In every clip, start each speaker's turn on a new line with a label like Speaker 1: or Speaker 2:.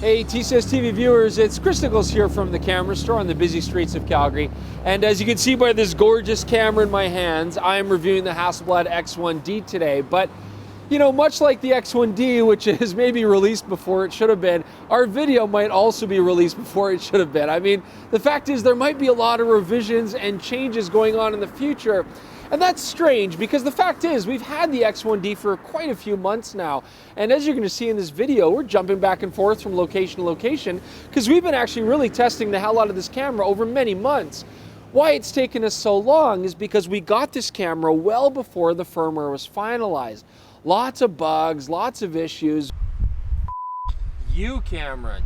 Speaker 1: Hey TCS TV viewers, it's Chris Nichols here from the camera store on the busy streets of Calgary. And as you can see by this gorgeous camera in my hands, I am reviewing the Hasselblad X1D today. But, you know, much like the X1D, which is maybe released before it should have been, our video might also be released before it should have been. I mean, the fact is there might be a lot of revisions and changes going on in the future. And that's strange because the fact is we've had the X1D for quite a few months now. And as you're going to see in this video, we're jumping back and forth from location to location because we've been actually really testing the hell out of this camera over many months. Why it's taken us so long is because we got this camera well before the firmware was finalized. Lots of bugs, lots of issues. You camera.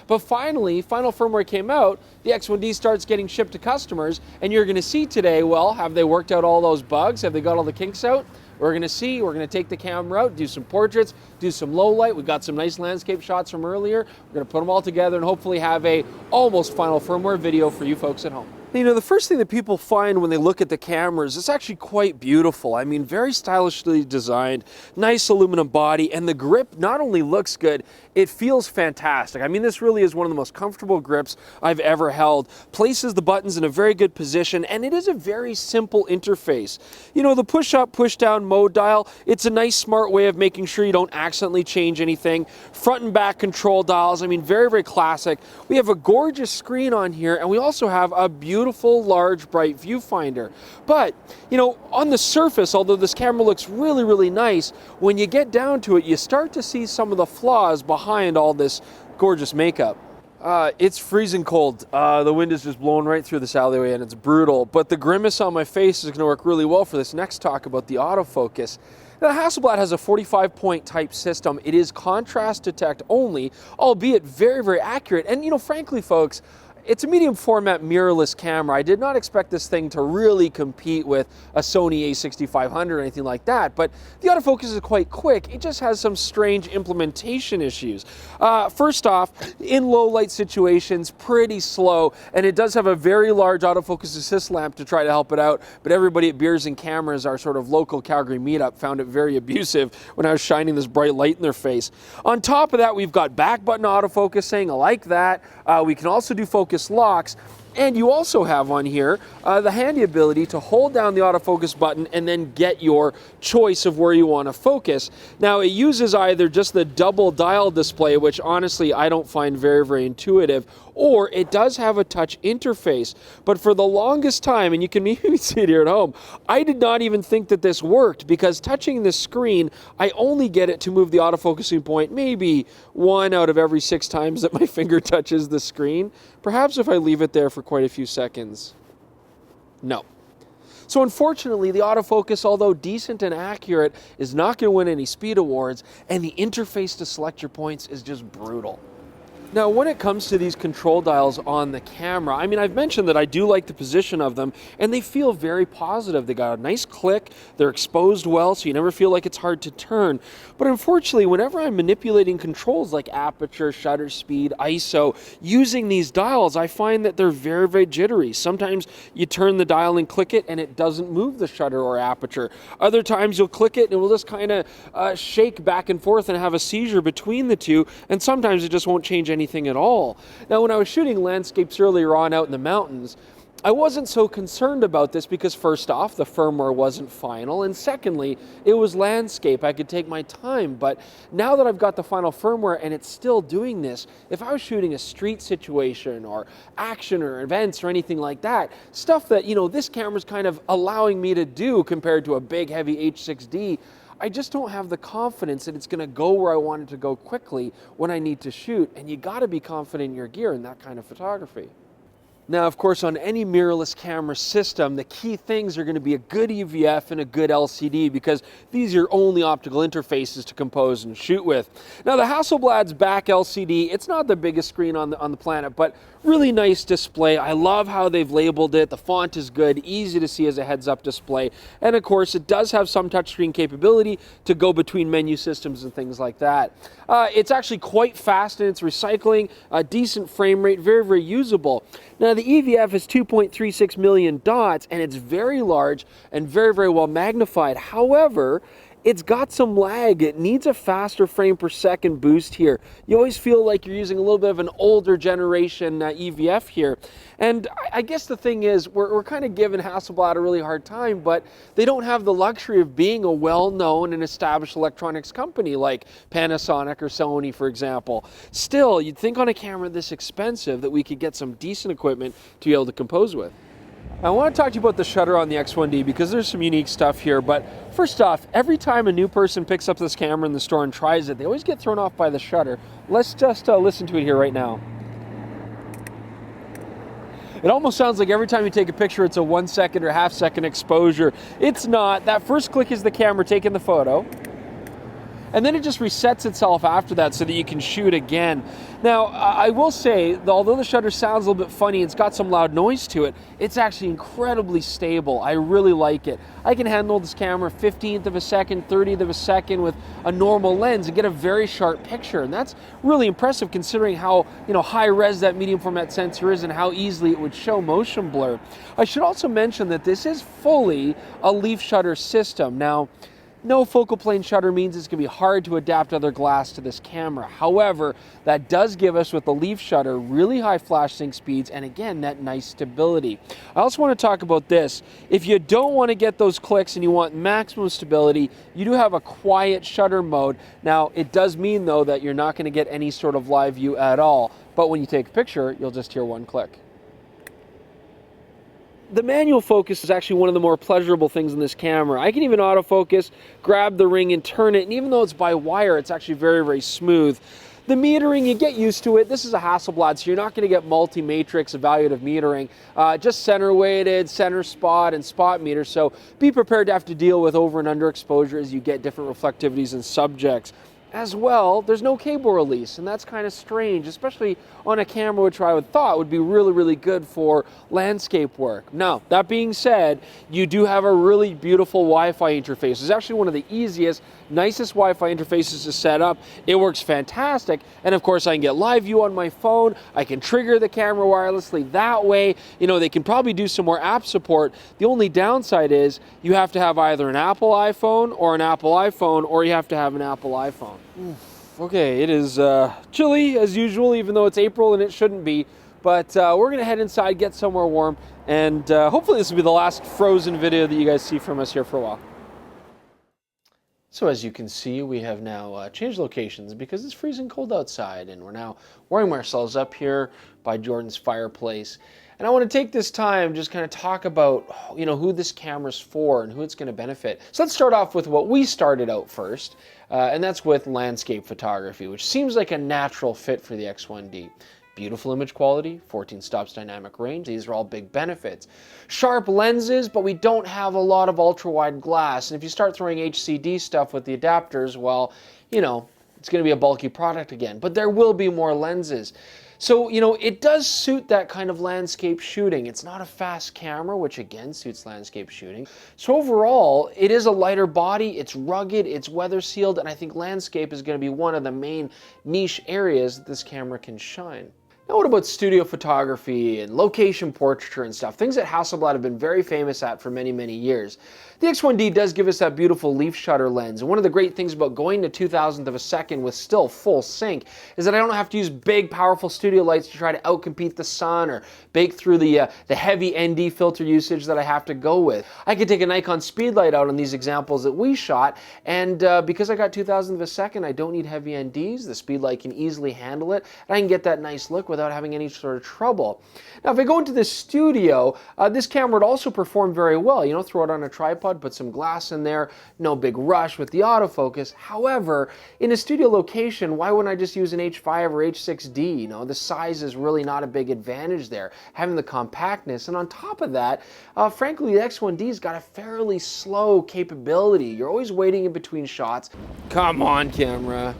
Speaker 1: But finally, final firmware came out, the X1D starts getting shipped to customers, and you're going to see today, well, have they worked out all those bugs? Have they got all the kinks out? We're going to see, we're going to take the camera out, do some portraits, do some low light. We've got some nice landscape shots from earlier. We're going to put them all together and hopefully have a almost final firmware video for you folks at home. You know, the first thing that people find when they look at the cameras, it's actually quite beautiful. I mean, very stylishly designed, nice aluminum body, and the grip not only looks good, it feels fantastic. I mean, this really is one of the most comfortable grips I've ever held. Places the buttons in a very good position, and it is a very simple interface. You know, the push up, push down mode dial, it's a nice smart way of making sure you don't accidentally change anything. Front and back control dials, I mean, very, very classic. We have a gorgeous screen on here, and we also have a beautiful large bright viewfinder. But you know, on the surface, although this camera looks really, really nice, when you get down to it, you start to see some of the flaws behind all this gorgeous makeup. It's freezing cold. The wind is just blowing right through this alleyway and it's brutal, but the grimace on my face is going to work really well for this next talk about the autofocus. Now, Hasselblad has a 45-point type system. It is contrast detect only, albeit very, very accurate. And you know, frankly, folks, it's a medium format mirrorless camera. I did not expect this thing to really compete with a Sony a6500 or anything like that, but the autofocus is quite quick. It just has some strange implementation issues. First off, in low light situations, pretty slow, and it does have a very large autofocus assist lamp to try to help it out, but everybody at Beers and Cameras, our sort of local Calgary meetup, found it very abusive when I was shining this bright light in their face. On top of that, we've got back button autofocusing. I like that. We can also do focus locks, and you also have on here the handy ability to hold down the autofocus button and then get your choice of where you want to focus. Now, it uses either just the double dial display, which honestly I don't find very, very intuitive, or it does have a touch interface. But for the longest time, and you can maybe see it here at home, I did not even think that this worked, because touching the screen, I only get it to move the autofocusing point maybe 1 out of every 6 times that my finger touches the screen. Perhaps if I leave it there for quite a few seconds. No. So unfortunately, the autofocus, although decent and accurate, is not going to win any speed awards, and the interface to select your points is just brutal. Now, when it comes to these control dials on the camera, I mean, I've mentioned that I do like the position of them, and they feel very positive. They got a nice click, they're exposed well, so you never feel like it's hard to turn. But unfortunately, whenever I'm manipulating controls like aperture, shutter speed, ISO, using these dials, I find that they're very, very jittery. Sometimes you turn the dial and click it, and it doesn't move the shutter or aperture. Other times you'll click it, and it will just kind of shake back and forth and have a seizure between the two, and sometimes it just won't change anything at all. Now, when I was shooting landscapes earlier on out in the mountains, I wasn't so concerned about this because first off, the firmware wasn't final, and secondly, it was landscape. I could take my time, but now that I've got the final firmware and it's still doing this, if I was shooting a street situation or action or events or anything like that, stuff that, you know, this camera's kind of allowing me to do compared to a big heavy H6D, I just don't have the confidence that it's going to go where I want it to go quickly when I need to shoot, and you got to be confident in your gear in that kind of photography. Now, of course, on any mirrorless camera system, the key things are going to be a good EVF and a good LCD, because these are your only optical interfaces to compose and shoot with. Now, the Hasselblad's back LCD, it's not the biggest screen on the planet, but really nice display. I love how they've labeled it. The font is good, easy to see as a heads-up display. And of course, it does have some touchscreen capability to go between menu systems and things like that. It's actually quite fast in its recycling, a decent frame rate, very, very usable. Now, the EVF is 2.36 million dots, and it's very large and very, very well magnified. However, it's got some lag. It needs a faster frame per second boost here. You always feel like you're using a little bit of an older generation EVF here. And I guess the thing is, we're kind of giving Hasselblad a really hard time, but they don't have the luxury of being a well-known and established electronics company like Panasonic or Sony, for example. Still, you'd think on a camera this expensive that we could get some decent equipment to be able to compose with. I want to talk to you about the shutter on the X1D because there's some unique stuff here, but first off, every time a new person picks up this camera in the store and tries it, they always get thrown off by the shutter. Let's just listen to it here right now. It almost sounds like every time you take a picture, it's a 1 second or half-second exposure. It's not. That first click is the camera taking the photo. And then it just resets itself after that so that you can shoot again. Now, I will say, although the shutter sounds a little bit funny, it's got some loud noise to it, it's actually incredibly stable. I really like it. I can handle this camera 15th of a second, 30th of a second with a normal lens and get a very sharp picture. And that's really impressive considering how high res that medium format sensor is and how easily it would show motion blur. I should also mention that this is fully a leaf shutter system. Now, no focal plane shutter means it's going to be hard to adapt other glass to this camera. However, that does give us, with the leaf shutter, really high flash sync speeds and again, that nice stability. I also want to talk about this. If you don't want to get those clicks and you want maximum stability, you do have a quiet shutter mode. Now, it does mean though that you're not going to get any sort of live view at all, but when you take a picture, you'll just hear one click. The manual focus is actually one of the more pleasurable things in this camera. I can even autofocus, grab the ring and turn it, and even though it's by wire, it's actually very, very smooth. The metering, you get used to it. This is a Hasselblad, so you're not going to get multi-matrix evaluative metering, just center weighted, center spot, and spot meter, so be prepared to have to deal with over and under exposure as you get different reflectivities and subjects. As well, there's no cable release, and that's kind of strange, especially on a camera which I would thought would be really, really good for landscape work. Now, that being said, you do have a really beautiful Wi-Fi interface. It's actually one of the easiest, nicest Wi-Fi interfaces to set up. It works fantastic, and of course I can get live view on my phone. I can trigger the camera wirelessly that way. They can probably do some more app support. The only downside is you have to have either an Apple iPhone or an Apple iPhone, or you have to have an Apple iPhone. Okay, it is chilly as usual, even though it's April and it shouldn't be, but we're gonna head inside, get somewhere warm, and hopefully this will be the last frozen video that you guys see from us here for a while. So as you can see, we have now changed locations because it's freezing cold outside, and we're now warming ourselves up here by Jordan's fireplace. And I want to take this time just kind of talk about, who this camera's for and who it's going to benefit. So let's start off with what we started out first, and that's with landscape photography, which seems like a natural fit for the X1D. Beautiful image quality, 14 stops dynamic range, these are all big benefits. Sharp lenses, but we don't have a lot of ultra-wide glass, and if you start throwing HCD stuff with the adapters, well, it's going to be a bulky product again, but there will be more lenses. So, it does suit that kind of landscape shooting. It's not a fast camera, which again suits landscape shooting. So overall, it is a lighter body, it's rugged, it's weather sealed, and I think landscape is going to be one of the main niche areas that this camera can shine. Now what about studio photography and location portraiture and stuff? Things that Hasselblad have been very famous at for many, many years. The X1D does give us that beautiful leaf shutter lens, and one of the great things about going to 2,000th of a second with still full sync is that I don't have to use big, powerful studio lights to try to outcompete the sun or bake through the heavy ND filter usage that I have to go with. I could take a Nikon speedlight out on these examples that we shot, and because I got 2,000th of a second, I don't need heavy NDs. The speedlight can easily handle it, and I can get that nice look without having any sort of trouble. Now, if I go into the studio, this camera would also perform very well. Throw it on a tripod, put some glass in there, no big rush with the autofocus. However, in a studio location, why wouldn't I just use an H5 or H6D? The size is really not a big advantage there, having the compactness. And on top of that, frankly, the X1D's got a fairly slow capability. You're always waiting in between shots. Come on, camera.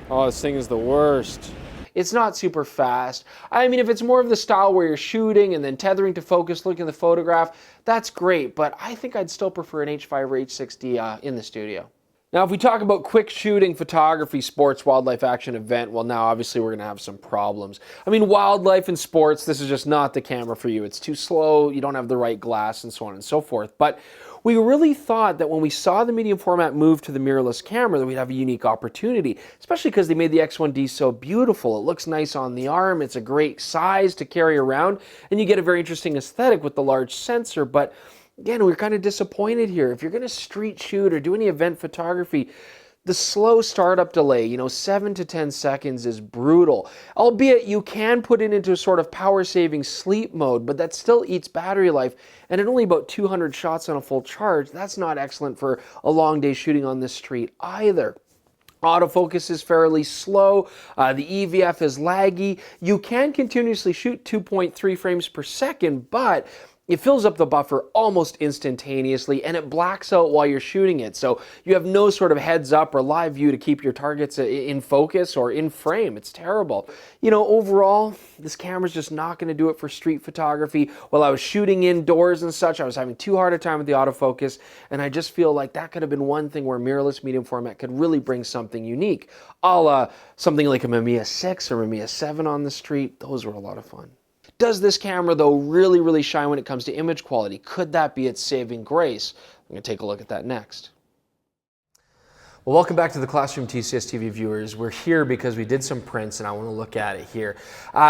Speaker 1: Oh, this thing is the worst. It's not super fast. I mean, if it's more of the style where you're shooting and then tethering to focus, looking at the photograph, that's great, but I think I'd still prefer an H5 or H6D in the studio. Now, if we talk about quick shooting, photography, sports, wildlife, action, event, well, now obviously we're going to have some problems. I mean, wildlife and sports, this is just not the camera for you. It's too slow, you don't have the right glass, and so on and so forth. But We really thought that when we saw the medium format move to the mirrorless camera that we'd have a unique opportunity, especially because they made the X1D so beautiful. It looks nice on the arm, it's a great size to carry around, and you get a very interesting aesthetic with the large sensor. But again, we're kind of disappointed here. If you're going to street shoot or do any event photography, the slow startup delay, 7 to 10 seconds is brutal. Albeit you can put it into a sort of power-saving sleep mode, but that still eats battery life. And at only about 200 shots on a full charge, that's not excellent for a long day shooting on the street either. Autofocus is fairly slow, the EVF is laggy. You can continuously shoot 2.3 frames per second, but it fills up the buffer almost instantaneously and it blacks out while you're shooting it. So you have no sort of heads up or live view to keep your targets in focus or in frame. It's terrible. Overall, this camera's just not going to do it for street photography. While I was shooting indoors and such, I was having too hard a time with the autofocus, and I just feel like that could have been one thing where mirrorless medium format could really bring something unique. Something like a Mamiya 6 or Mamiya 7 on the street. Those were a lot of fun. Does this camera, though, really shine when it comes to image quality? Could that be its saving grace? I'm going to take a look at that next. Well, welcome back to the Classroom TCS TV viewers. We're here because we did some prints and I want to look at it here.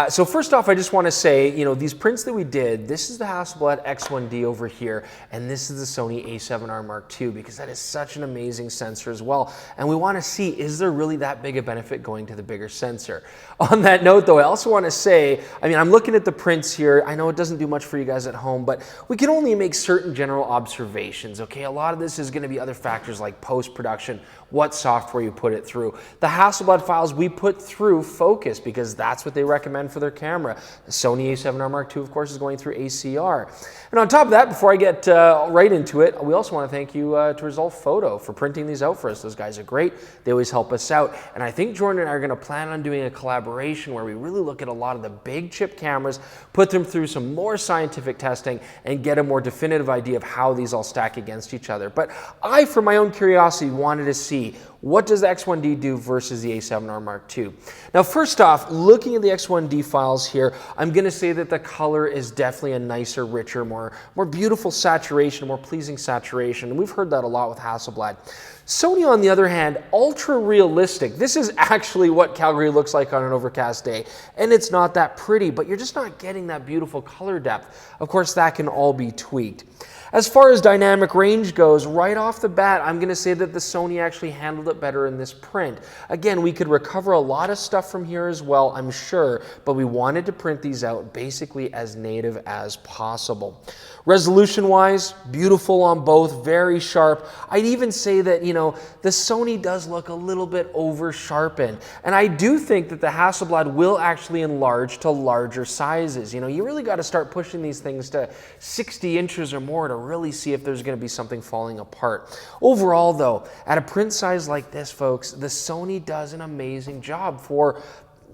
Speaker 1: So first off, I just want to say, these prints that we did, this is the Hasselblad X1D over here, and this is the Sony A7R Mark II, because that is such an amazing sensor as well. And we want to see, is there really that big a benefit going to the bigger sensor? On that note, though, I also want to say, I'm looking at the prints here. I know it doesn't do much for you guys at home, but we can only make certain general observations, okay? A lot of this is going to be other factors like post-production, what software you put it through. The Hasselblad files we put through Focus because that's what they recommend for their camera. The Sony A7R Mark II, of course, is going through ACR. And on top of that, before I get right into it, we also want to thank you to Resolve Photo for printing these out for us. Those guys are great. They always help us out. And I think Jordan and I are going to plan on doing a collaboration where we really look at a lot of the big chip cameras, put them through some more scientific testing, and get a more definitive idea of how these all stack against each other. But I, for my own curiosity, wanted to see what does the X1D do versus the A7R Mark II. Now, first off, looking at the X1D files here, I'm going to say that the color is definitely a nicer, richer, more beautiful saturation, more pleasing saturation. And we've heard that a lot with Hasselblad. Sony, on the other hand, ultra realistic. This is actually what Calgary looks like on an overcast day. And it's not that pretty, but you're just not getting that beautiful color depth. Of course, that can all be tweaked. As far as dynamic range goes, right off the bat, I'm going to say that the Sony actually handled it better in this print. Again, we could recover a lot of stuff from here as well, I'm sure, but we wanted to print these out basically as native as possible. Resolution-wise, beautiful on both, very sharp. I'd even say that, the Sony does look a little bit over-sharpened. And I do think that the Hasselblad will actually enlarge to larger sizes. You really got to start pushing these things to 60 inches or more to really see if there's going to be something falling apart. Overall, though, at a print size like this, folks, the Sony does an amazing job for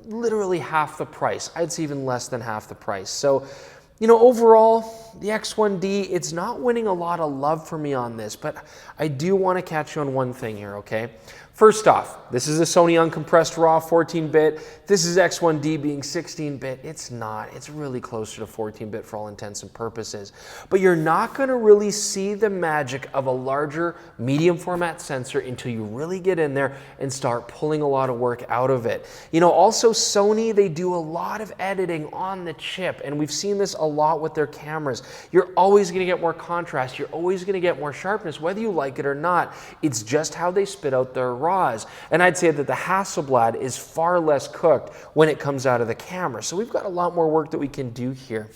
Speaker 1: literally half the price. I'd say even less than half the price. So, overall, the X1D, it's not winning a lot of love for me on this, but I do want to catch you on one thing here, okay? First off, this is a Sony uncompressed RAW 14-bit. This is X1D being 16-bit. It's not. It's really closer to 14-bit for all intents and purposes. But you're not going to really see the magic of a larger medium format sensor until you really get in there and start pulling a lot of work out of it. Also Sony, they do a lot of editing on the chip, and we've seen this a lot with their cameras. You're always going to get more contrast. You're always going to get more sharpness, whether you like it or not. It's just how they spit out their RAWs. And I'd say that the Hasselblad is far less cooked when it comes out of the camera. So we've got a lot more work that we can do here.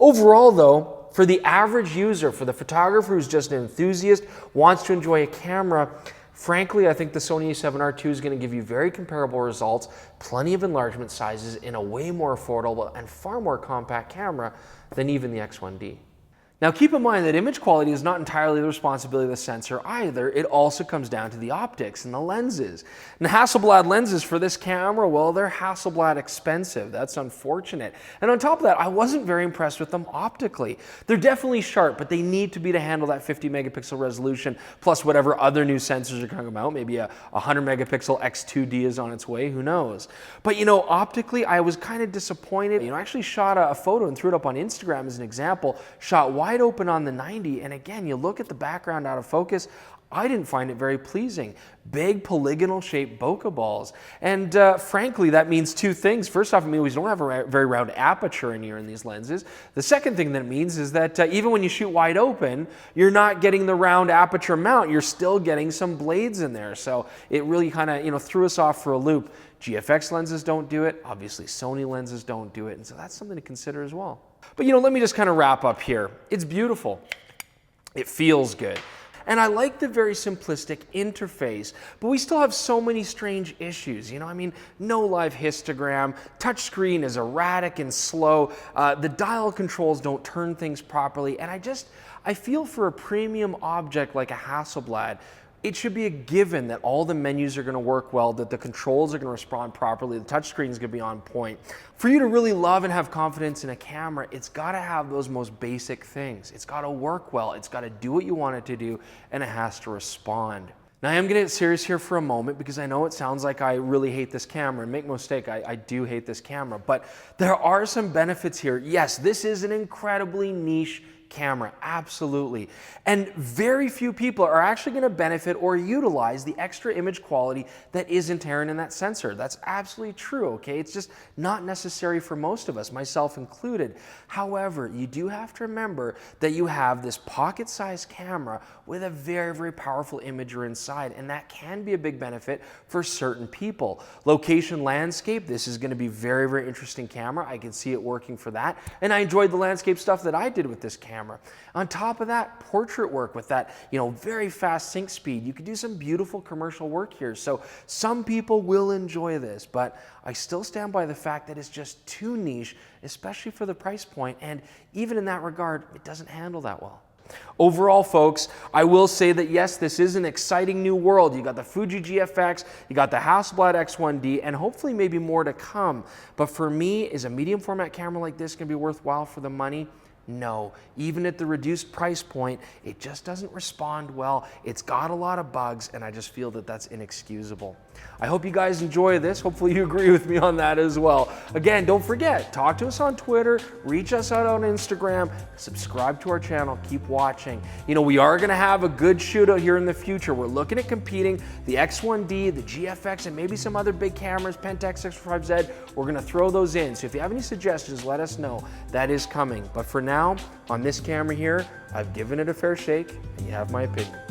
Speaker 1: Overall, though, for the average user, for the photographer who's just an enthusiast, wants to enjoy a camera, frankly, I think the Sony A7R II is going to give you very comparable results, plenty of enlargement sizes in a way more affordable and far more compact camera than even the X1D. Now keep in mind that image quality is not entirely the responsibility of the sensor either. It also comes down to the optics and the lenses. And the Hasselblad lenses for this camera, well, they're Hasselblad expensive. That's unfortunate. And on top of that, I wasn't very impressed with them optically. They're definitely sharp, but they need to be to handle that 50 megapixel resolution plus whatever other new sensors are coming out. Maybe a 100 megapixel X2D is on its way, who knows. But optically, I was kind of disappointed. I actually shot a photo and threw it up on Instagram as an example, shot wide wide open on the 90, and again, you look at the background out of focus, I didn't find it very pleasing. Big polygonal shaped bokeh balls. And frankly, that means two things. First off, it means we don't have a very round aperture in here in these lenses. The second thing that it means is that even when you shoot wide open, you're not getting the round aperture mount. You're still getting some blades in there. So it really kind of, threw us off for a loop. GFX lenses don't do it. Obviously, Sony lenses don't do it. And so that's something to consider as well. But let me just kind of wrap up here. It's beautiful. It feels good. And I like the very simplistic interface, but we still have so many strange issues. No live histogram, touchscreen is erratic and slow, the dial controls don't turn things properly, and I feel for a premium object like a Hasselblad, it should be a given that all the menus are going to work well, that the controls are going to respond properly, the touchscreen is going to be on point. For you to really love and have confidence in a camera, it's got to have those most basic things. It's got to work well, it's got to do what you want it to do, and it has to respond. Now I am going to get serious here for a moment because I know it sounds like I really hate this camera, and make no mistake, I do hate this camera, but there are some benefits here. Yes, this is an incredibly niche camera, absolutely. And very few people are actually going to benefit or utilize the extra image quality that is inherent in that sensor. That's absolutely true, okay? It's just not necessary for most of us, myself included. However, you do have to remember that you have this pocket-sized camera with a very, very powerful imager inside, and that can be a big benefit for certain people. Location landscape, this is going to be very, very interesting camera. I can see it working for that, and I enjoyed the landscape stuff that I did with this camera. On top of that, portrait work with that, very fast sync speed. You could do some beautiful commercial work here. So some people will enjoy this, but I still stand by the fact that it's just too niche, especially for the price point. And even in that regard, it doesn't handle that well. Overall, folks, I will say that yes, this is an exciting new world. You got the Fuji GFX, you got the Hasselblad X1D, and hopefully maybe more to come. But for me, is a medium format camera like this going to be worthwhile for the money? No, even at the reduced price point, it just doesn't respond well. It's got a lot of bugs, and I just feel that that's inexcusable. I hope you guys enjoy this. Hopefully you agree with me on that as well. Again, don't forget, talk to us on Twitter, reach us out on Instagram, subscribe to our channel, keep watching. We are going to have a good shootout here in the future. We're looking at competing the X1D, the GFX, and maybe some other big cameras, Pentax X45Z. We're going to throw those in. So if you have any suggestions, let us know. That is coming. But for now, on this camera here, I've given it a fair shake, and you have my opinion.